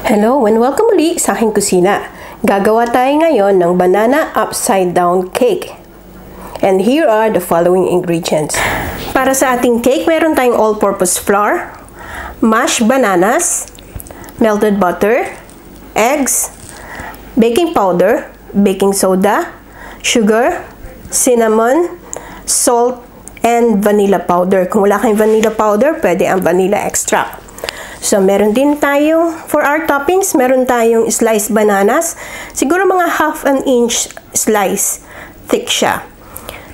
Hello and welcome muli sa aking kusina. Gagawa tayo ngayon ng banana upside down cake. And here are the following ingredients. Para sa ating cake, meron tayong all-purpose flour, mashed bananas, melted butter, eggs, baking powder, baking soda, sugar, cinnamon, salt, and vanilla powder. Kung wala kayong vanilla powder, pwede ang vanilla extract. So, meron din tayo, for our toppings, meron tayong sliced bananas. Siguro mga half an inch slice, thick siya.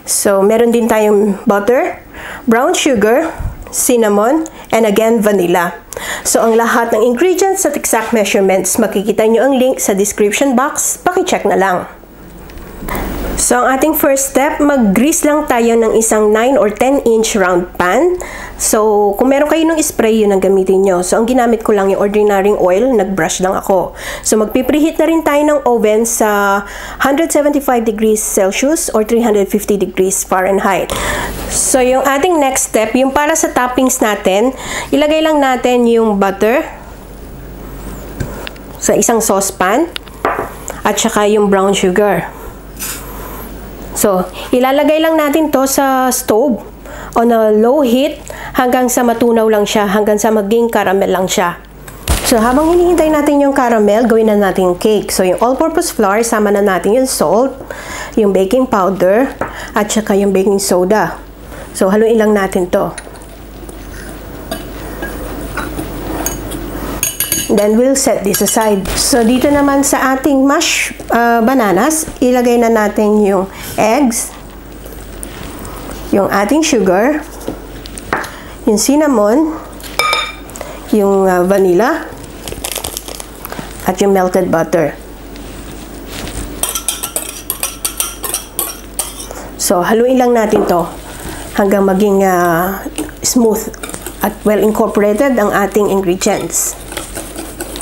So, meron din tayong butter, brown sugar, cinnamon, and again, vanilla. So, ang lahat ng ingredients at exact measurements, makikita nyo ang link sa description box. Paki-check na lang. So, ang ating first step, mag-grease lang tayo ng isang 9 or 10 inch round pan. So, kung meron kayo ng spray, yun ang gamitin nyo. So, ang ginamit ko lang yung ordinary oil, nag-brush lang ako. So, magpipreheat na rin tayo ng oven sa 175 degrees Celsius or 350 degrees Fahrenheit. So, yung ating next step, yung para sa toppings natin, ilagay lang natin yung butter sa isang saucepan at saka yung brown sugar. So, ilalagay lang natin to sa stove on a low heat hanggang sa matunaw lang siya, hanggang sa maging caramel lang siya. So, habang hinihintay natin yung caramel, gawin na natin yung cake. So, yung all-purpose flour, sama na natin yung salt, yung baking powder, at saka yung baking soda. So, haluin lang natin to. Then, we'll set this aside. So, dito naman sa ating mashed bananas, ilagay na natin yung eggs, yung ating sugar, yung cinnamon, yung vanilla, at yung melted butter. So, haluin lang natin to hanggang maging smooth at well incorporated ang ating ingredients.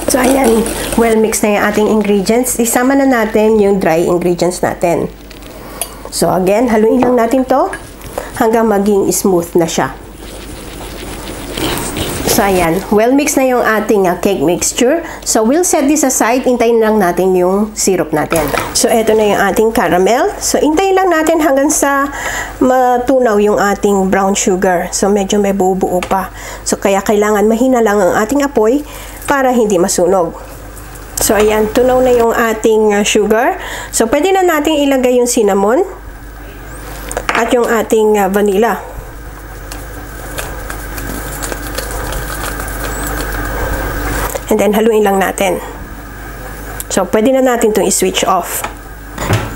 So, ayan, well mixed na yung ating ingredients. Isama na natin yung dry ingredients natin. So, again, haluin lang natin to hanggang maging smooth na siya. So, ayan, well mixed na yung ating cake mixture. So, we'll set this aside. Intayin lang natin yung syrup natin. So, eto na yung ating caramel. So, intayin lang natin hanggang sa matunaw yung ating brown sugar. So, medyo may buo-buo pa. So, kaya kailangan mahina lang ang ating apoy para hindi masunog. So, ayan, tunaw na yung ating sugar. So, pwede na natin ilagay yung cinnamon at yung ating vanilla. And then, haluin lang natin. So, pwede na natin itong i-switch off.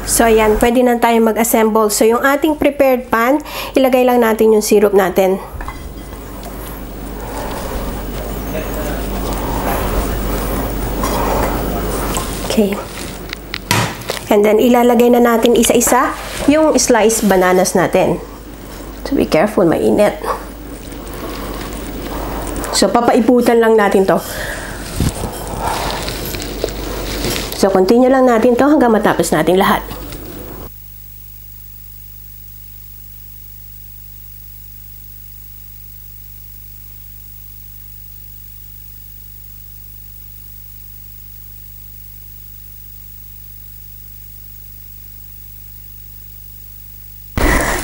So, ayan, pwede na tayo mag-assemble. So, yung ating prepared pan, ilagay lang natin yung syrup natin. Okay. And then, ilalagay na natin isa-isa yung sliced bananas natin. So, be careful, mainit. So, papaiputan lang natin to. So, continue lang natin to hanggang matapos natin lahat.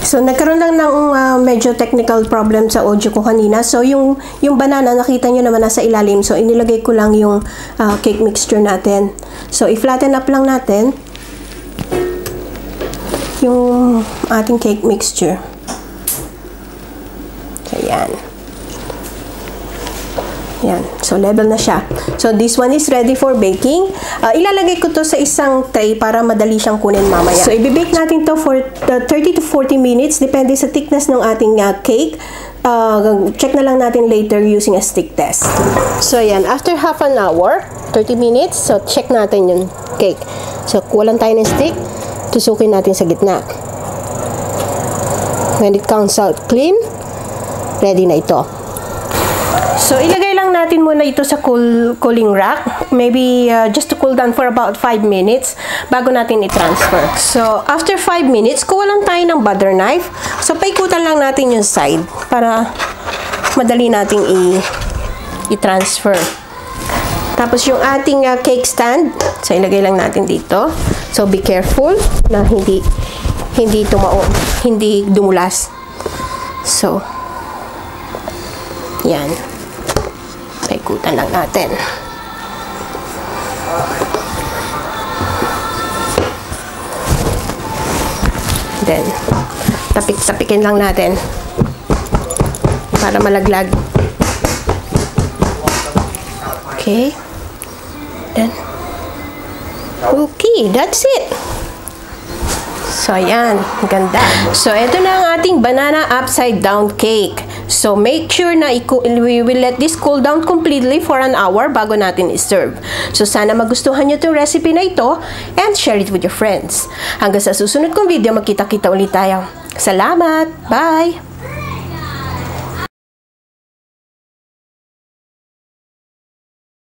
So, nagkaroon lang ng medyo technical problem sa audio ko kanina. So, yung banana, nakita nyo naman nasa ilalim. So, inilagay ko lang yung cake mixture natin. So, i-flatten up lang natin yung ating cake mixture. So, yan. Yan. So, level na siya. So, this one is ready for baking. Ilalagay ko to sa isang tray para madali siyang kunin mamaya. So, i-bake natin to for 30 to 40 minutes. Depende sa thickness ng ating cake. Check na lang natin later using a stick test. So, yan. After half an hour, 30 minutes, so check natin yung cake. So, kuwalan tayo ng stick. Tusukin natin sa gitna. When it comes out clean, ready na ito. So, ilagay lang natin muna ito sa cooling rack. Maybe just to cool down for about 5 minutes bago natin i-transfer. So, after 5 minutes, kuha lang tayo ng butter knife. So, paikutan lang natin yung side para madali nating i-transfer. Tapos yung ating cake stand, so ilagay lang natin dito. So be careful na hindi dumulas. So yan. Paikutan lang natin. Then tapik-tapikin lang natin para malaglag. Okay. Then okay, that's it. So, ayan. Ganda. So, ito na ang ating banana upside down cake. So, make sure na we will let this cool down completely for an hour bago natin i-serve. So, sana magustuhan nyo itong recipe na ito and share it with your friends. Hanggang sa susunod kong video, magkita-kita ulit tayo. Salamat! Bye!